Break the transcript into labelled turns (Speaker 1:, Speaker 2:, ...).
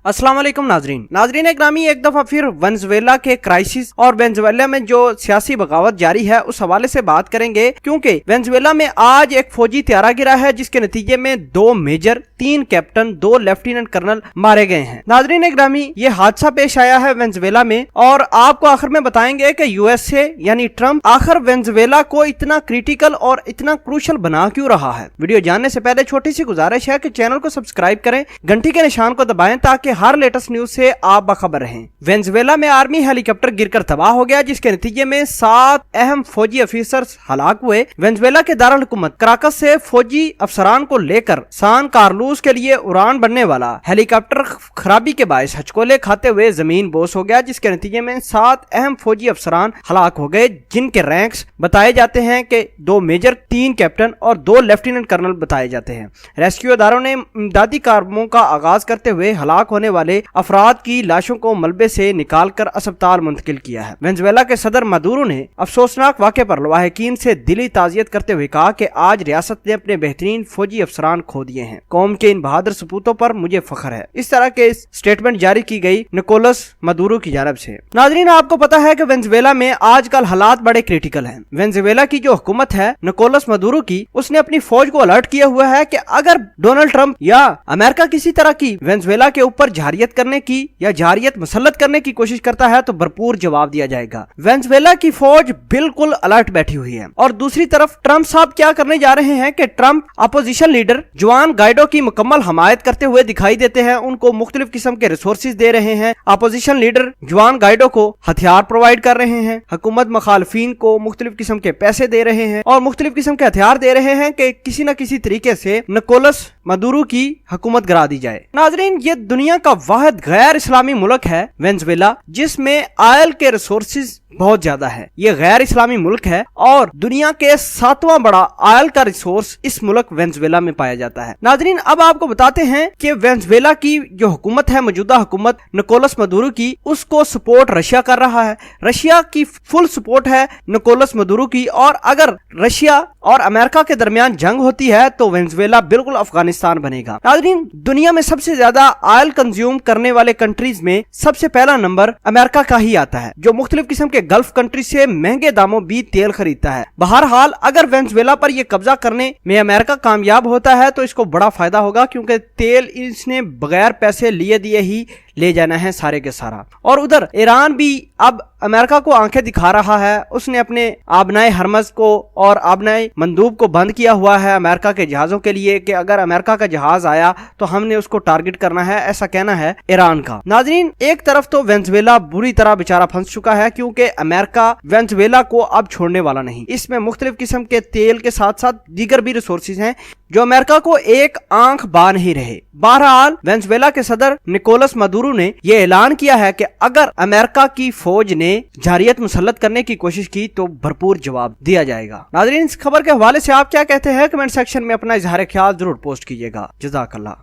Speaker 1: अस्सलाम वालेकुम नाजरीन ग्रामी, एक दफा फिर वेनेजुएला के क्राइसिस और वेनेजुएला में जो सियासी बगावत जारी है उस हवाले से बात करेंगे, क्योंकि वेनेजुएला में आज एक फौजी त्यारा गिरा है जिसके नतीजे में 2 मेजर, 3 कैप्टन, 2 लेफ्टिनेंट कर्नल मारे गए हैं। नाजरीन ग्रामी, ये हादसा पेश आया है वेनेजुएला में और आपको आखिर में बताएंगे कि यूएसए यानी ट्रम्प आखिर वेनेजुएला को इतना क्रिटिकल और इतना क्रूशल बना क्यों रहा है। वीडियो जानने से पहले छोटी सी गुजारिश है कि चैनल को सब्सक्राइब करें, घंटी के निशान को दबाएं ताकि हर लेटेस्ट न्यूज से आप बाखबर रहें। वेनेजुएला में आर्मी हेलीकॉप्टर गिरकर तबाह हो गया जिसके नतीजे में 7 अहम फौजी अफसर हलाक हुए। वेनेजुएला के दारुल हुकूमत कराकस से फौजी अफसरान को लेकर सान कार्लोस के लिए उड़ान बनने वाला हेलीकॉप्टर खराबी के बायस हचकोले खाते हुए जमीन बोस हो गया जिसके नतीजे में 7 अहम फौजी अफसरान हलाक हो गए, जिनके रैंक्स बताए जाते हैं कि 2 मेजर, 3 कैप्टन और 2 लेफ्टिनेंट कर्नल बताए जाते हैं। रेस्क्यू इदारों ने इमदादी कार्यों का आगाज करते हुए हलाक होने वाले अफराद की लाशों को मलबे से निकालकर अस्पताल मुंतकिल किया है। वेनेजुएला के सदर मदुरो ने अफसोसनाक वाक़े पर लवाहिकीन से दिली ताज़ियत करते हुए कहा कि आज रियासत ने अपने बेहतरीन फौजी अफसरान खो दिए हैं। कौम के इन बहादुर सपूतों पर मुझे फख्र है। इस तरह के स्टेटमेंट जारी की गई निकोलस मदुरो की जानब से। नाजरीन, आपको पता है कि वेनेजुएला में आजकल हालात बड़े क्रिटिकल हैं। वेनेजुएला की जो हुकूमत है निकोलस मदुरो की, उसने अपनी फौज को अलर्ट किया हुआ है कि अगर डोनाल्ड ट्रंप या अमेरिका किसी तरह की वेनेजुएला के ऊपर जारियत करने की या जारियत मुसल्लत करने की कोशिश करता है तो भरपूर जवाब दिया जाएगा। वेनेजुएला की फौज बिल्कुल अलर्ट बैठी हुई है। और दूसरी तरफ ट्रंप साहब क्या करने जा रहे हैं कि ट्रंप अपोजिशन लीडर जुआन गाइडो की मुकम्मल हमायत करते हुए दिखाई देते हैं, उनको मुख्तलिफ किस्म के रिसोर्सेज दे रहे हैं। अपोजिशन लीडर जुआन गाइडो को हथियार प्रोवाइड कर रहे हैं, हुकूमत मुखालफीन को मुख्तलिफ किस्म के पैसे दे रहे हैं और मुख्तलिफ किस्म के हथियार दे रहे हैं कि किसी न किसी तरीके से निकोलस मदुरो की हुकूमत गिरा दी जाए। नाजरीन, ये दुनिया का वाहिद गैर इस्लामी मुल्क है वेनेजुएला, जिसमें ऑयल के रिसोर्सेज बहुत ज्यादा है। ये गैर इस्लामी मुल्क है और दुनिया के 7वां बड़ा ऑयल का रिसोर्स इस मुल्क वेनेजुएला में पाया जाता है। नाजरीन, अब आपको बताते हैं कि वेनेजुएला की जो हुकूमत है, मौजूदा हुकूमत निकोलस मदुरो की, उसको सपोर्ट रशिया कर रहा है। रशिया की फुल सपोर्ट है निकोलस मदुरो की और अगर रशिया और अमेरिका के दरमियान जंग होती है तो वेनेजुएला बिल्कुल अफगानिस्तान बनेगा। नाजरीन, दुनिया में सबसे ज्यादा ऑयल कंज्यूम करने वाले कंट्रीज में सबसे पहला नंबर अमेरिका का ही आता है, जो मुख्तलिफ किस्म के गल्फ कंट्री से महंगे दामों भी तेल खरीदता है। बहरहाल अगर वेनेजुएला पर यह कब्जा करने में अमेरिका कामयाब होता है तो इसको बड़ा फायदा होगा, क्योंकि तेल इसने बगैर पैसे लिए दिए ही ले जाना है सारे के सारा। और उधर ईरान भी अब अमेरिका को आंखें दिखा रहा है। उसने अपने आबनाए हरमज को और आबनाए मंदूब को बंद किया हुआ है अमेरिका के जहाजों के लिए कि अगर अमेरिका का जहाज आया तो हमने उसको टारगेट करना है, ऐसा कहना है ईरान का। नाजरीन, एक तरफ तो वेनेजुएला बुरी तरह बेचारा फंस चुका है क्योंकि अमेरिका वेनेजुएला को अब छोड़ने वाला नहीं। इसमें मुख्तलिफ किस्म के तेल के साथ साथ दीगर भी रिसोर्सेज हैं जो अमेरिका को एक आंख बा नहीं रहे। बहरहाल वेनेजुएला के सदर निकोलस मदुरो ने यह ऐलान किया है कि अगर अमेरिका की फौज ने जारियत मुसल्लत करने की कोशिश की तो भरपूर जवाब दिया जाएगा। नाजरीन, इस खबर के हवाले से आप क्या कहते हैं? कमेंट सेक्शन में अपना इजहार ख्याल जरूर पोस्ट कीजिएगा। जज़ाकल्लाह।